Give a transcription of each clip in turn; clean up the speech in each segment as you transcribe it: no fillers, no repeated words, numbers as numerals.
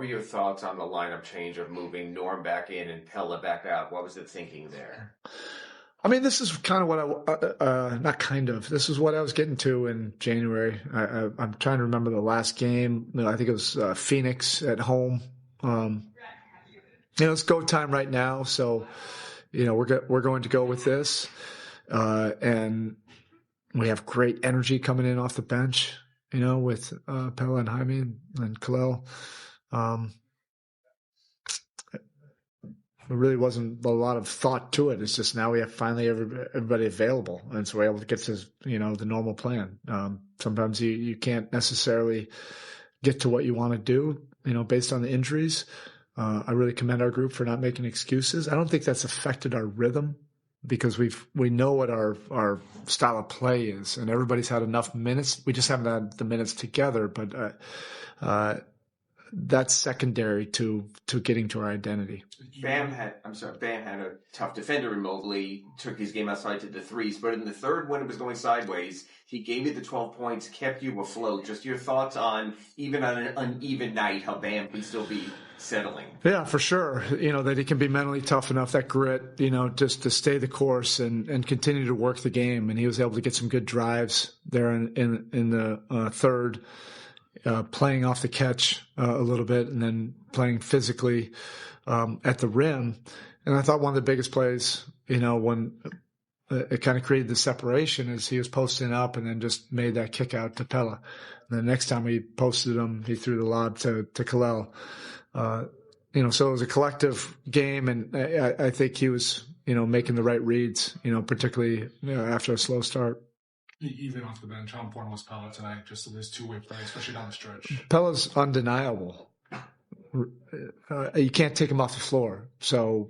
were your thoughts on the lineup change of moving Norm back in and Pella back out? What was the thinking there? I mean, this is kind of what this is what I was getting to in January. I'm trying to remember the last game. I think it was Phoenix at home. It's go time right now. So, we're going to go with this. And we have great energy coming in off the bench, with Pella and Jaime and Kel'el. There really wasn't a lot of thought to it. It's just now we have finally everybody available. And so we're able to get to, the normal plan. Sometimes you can't necessarily get to what you want to do, based on the injuries. I really commend our group for not making excuses. I don't think that's affected our rhythm because we know what our style of play is, and everybody's had enough minutes. We just haven't had the minutes together, but that's secondary to getting to our identity. Bam had a tough defender in Mobley, took his game outside to the threes, but in the third when it was going sideways, he gave you the 12 points, kept you afloat. Just your thoughts on, even on an uneven night, how Bam can still be settling. Yeah, for sure. That he can be mentally tough enough, that grit, just to stay the course and continue to work the game. And he was able to get some good drives there in the third. Playing off the catch a little bit and then playing physically at the rim. And I thought one of the biggest plays, when it kind of created the separation is he was posting up and then just made that kick out to Pella. And the next time he posted him, he threw the lob to Kel'el. So it was a collective game, and I think he was, making the right reads, particularly after a slow start. Even off the bench, how important was Pella tonight? Just so this two-way play, especially down the stretch. Pella's undeniable. You can't take him off the floor. So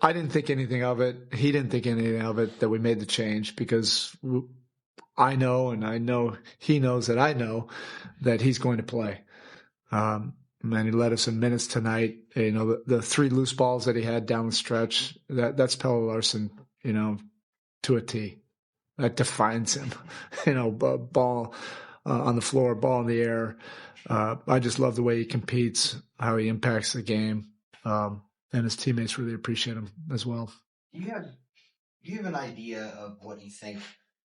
I didn't think anything of it. He didn't think anything of it that we made the change because I know, and I know he knows that I know that he's going to play. And he led us in minutes tonight. The three loose balls that he had down the stretch, that's Pella Larson, to a T. That defines him, ball on the floor, ball in the air. I just love the way he competes, how he impacts the game, and his teammates really appreciate him as well. Do you have an idea of what you think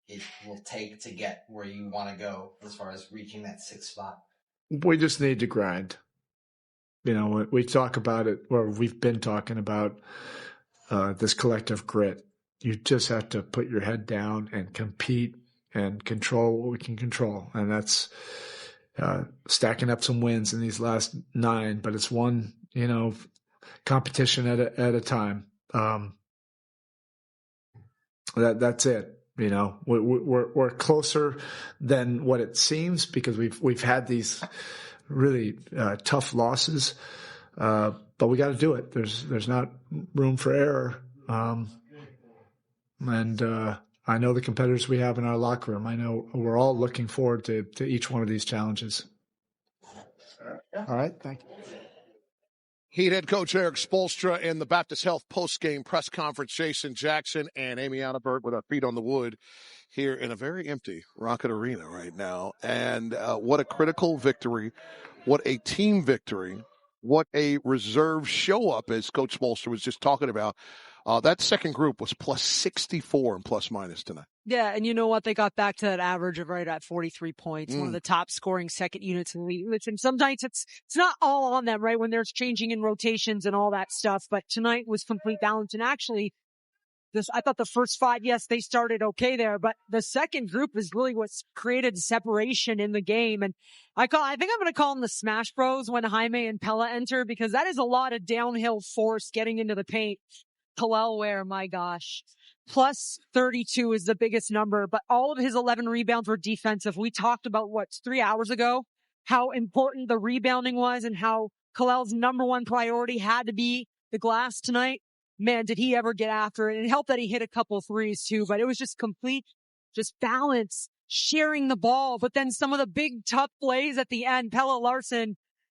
it will take to get where you want to go as far as reaching that sixth spot? We just need to grind. We talk about it, or we've been talking about this collective grit. You just have to put your head down and compete and control what we can control. And that's stacking up some wins in these last 9, but it's one, competition at a time. That's it. We're closer than what it seems because we've had these really tough losses, but we got to do it. There's not room for error. And I know the competitors we have in our locker room. I know we're all looking forward to each one of these challenges. All right, thank you. Heat head coach Eric Spoelstra in the Baptist Health post-game press conference. Jason Jackson and Amy Annenberg with our feet on the wood here in a very empty Rocket Arena right now. And what a critical victory. What a team victory. What a reserve show-up, as Coach Spoelstra was just talking about. That second group was plus 64 and plus minus tonight. Yeah, and you know what? They got back to that average of right at 43 points, one of the top scoring second units in the league. Listen, sometimes it's not all on them, right, when there's changing in rotations and all that stuff, but tonight was complete balance. And actually, I thought the first 5, yes, they started okay there, but the second group is really what's created separation in the game. And I think I'm going to call them the Smash Bros when Jaime and Pella enter, because that is a lot of downhill force getting into the paint. Kel'el Ware, my gosh. Plus 32 is the biggest number, but all of his 11 rebounds were defensive. We talked about, 3 hours ago, how important the rebounding was and how Kel'el's number one priority had to be the glass tonight. Man, did he ever get after it. And it helped that he hit a couple threes too, but it was just complete, just balance, sharing the ball. But then some of the big tough plays at the end, Pella Larson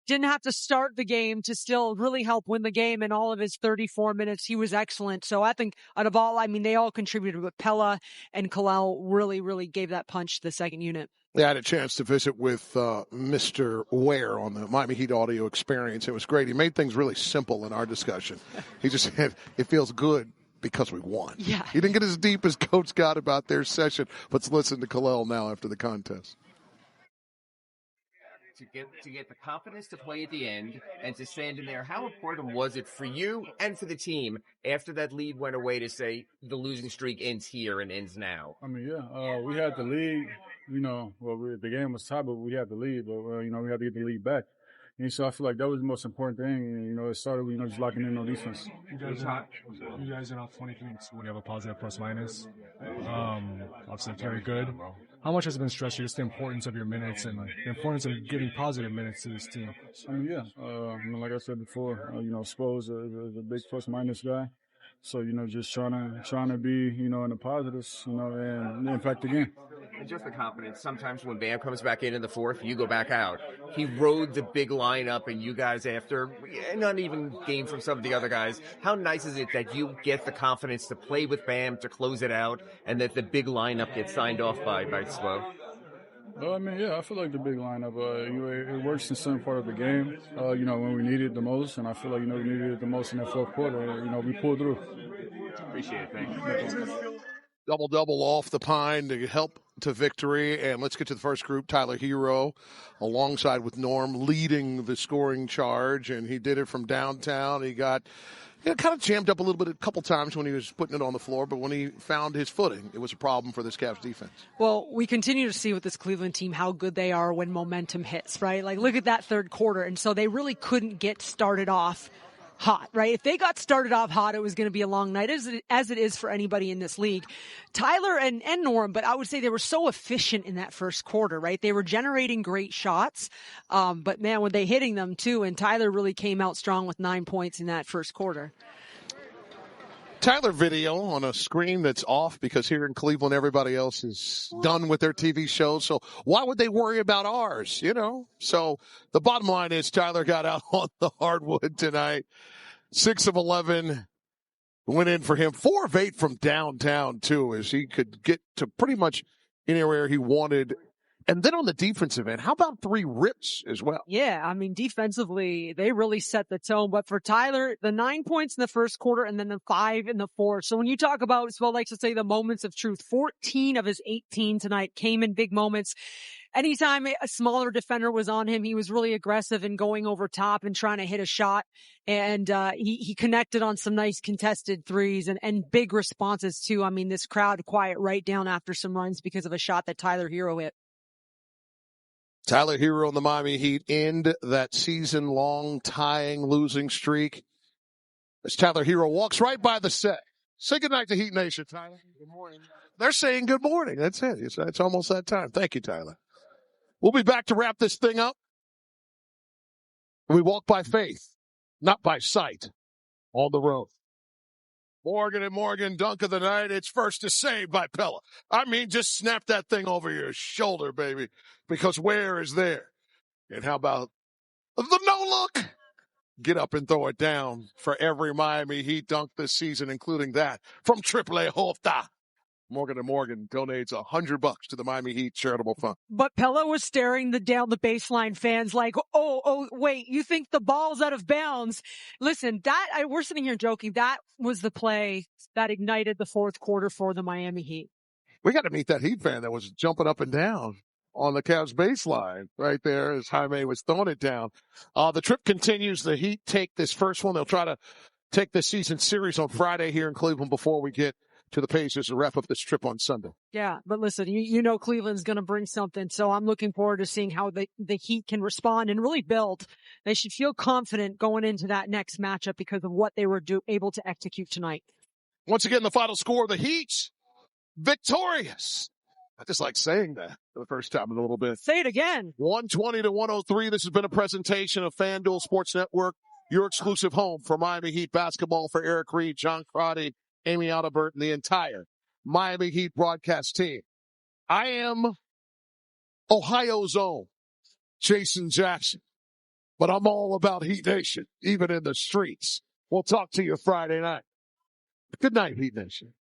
didn't have to start the game to still really help win the game. In all of his 34 minutes, he was excellent. So I think out of all, they all contributed, but Pella and Kel'el really, really gave that punch to the second unit. Yeah, I had a chance to visit with Mr. Ware on the Miami Heat audio experience. It was great. He made things really simple in our discussion. He just said, it feels good because we won. Yeah. He didn't get as deep as Coach got about their session. Let's listen to Kel'el now after the contest. To get the confidence to play at the end and to stand in there, how important was it for you and for the team after that lead went away to say the losing streak ends here and ends now? I mean, we had the lead. The game was tied, but we had the lead. But we had to get the lead back. And so I feel like that was the most important thing. And, it started with just locking in on defense. You guys are not 23 when you have a positive plus minus. Obviously very good. How much has it been stressed? Just the importance of your minutes and the importance of giving positive minutes to this team. I mean, like I said before, Spo's is a big plus minus guy. So, just trying to be, in the positives, and impact the game. And just the confidence. Sometimes when Bam comes back in the fourth, you go back out. He rode the big lineup, and you guys after an uneven game from some of the other guys. How nice is it that you get the confidence to play with Bam to close it out, and that the big lineup gets signed off by Spo? I feel like the big lineup, it works in some part of the game, when we need it the most. And I feel like, we needed it the most in that fourth quarter. We pulled through. Appreciate it. Thank you. Double-double off the pine to help to victory. And let's get to the first group. Tyler Herro, alongside with Norm, leading the scoring charge. And he did it from downtown. He got kind of jammed up a little bit a couple times when he was putting it on the floor. But when he found his footing, it was a problem for this Cavs defense. Well, we continue to see with this Cleveland team how good they are when momentum hits, right? Like, look at that third quarter. And so they really couldn't get started off hot, right? If they got started off hot, it was going to be a long night, as it is for anybody in this league. Tyler and Norm, but I would say they were so efficient in that first quarter, right? They were generating great shots, but man, were they hitting them too? And Tyler really came out strong with 9 points in that first quarter. Tyler video on a screen that's off because here in Cleveland, everybody else is done with their TV shows. So why would they worry about ours, So the bottom line is Tyler got out on the hardwood tonight. 6 of 11 went in for him. 4 of 8 from downtown, too, as he could get to pretty much anywhere he wanted. And then on the defensive end, how about 3 rips as well? Yeah, I mean, defensively, they really set the tone. But for Tyler, the 9 points in the first quarter and then the 5 in the fourth. So when you talk about, Swell likes to say the moments of truth, 14 of his 18 tonight came in big moments. Anytime a smaller defender was on him, he was really aggressive and going over top and trying to hit a shot. And he connected on some nice contested threes and big responses, too. I mean, this crowd quiet right down after some runs because of a shot that Tyler Herro hit. Tyler Herro and the Miami Heat end that season-long tying losing streak. As Tyler Herro walks right by the set. Say goodnight to Heat Nation, Tyler. Good morning. They're saying good morning. That's it. It's almost that time. Thank you, Tyler. We'll be back to wrap this thing up. We walk by faith, not by sight, on the road. Morgan and Morgan, dunk of the night. It's first to save by Pella. I mean, just snap that thing over your shoulder, baby, because Ware is there. And how about the no-look? Get up and throw it down for every Miami Heat dunk this season, including that from AAA Hofta. Morgan and Morgan donates $100 to the Miami Heat charitable fund. But Pella was staring down the baseline fans like, oh, wait, you think the ball's out of bounds? Listen, we're sitting here joking. That was the play that ignited the fourth quarter for the Miami Heat. We got to meet that Heat fan that was jumping up and down on the Cavs baseline right there as Jaime was throwing it down. The trip continues. The Heat take this first one. They'll try to take this season series on Friday here in Cleveland before we get to the Pacers to wrap up this trip on Sunday. Yeah, but listen, you know Cleveland's going to bring something, so I'm looking forward to seeing how the Heat can respond and really build. They should feel confident going into that next matchup because of what they were able to execute tonight. Once again, the final score, the Heat victorious. I just like saying that for the first time in a little bit. Say it again. 120-103. This has been a presentation of FanDuel Sports Network, your exclusive home for Miami Heat basketball. For Eric Reed, John Crotty, Amy Audibert, and the entire Miami Heat broadcast team. I am Ohio's own Jason Jackson, but I'm all about Heat Nation, even in the streets. We'll talk to you Friday night. Good night, Heat Nation.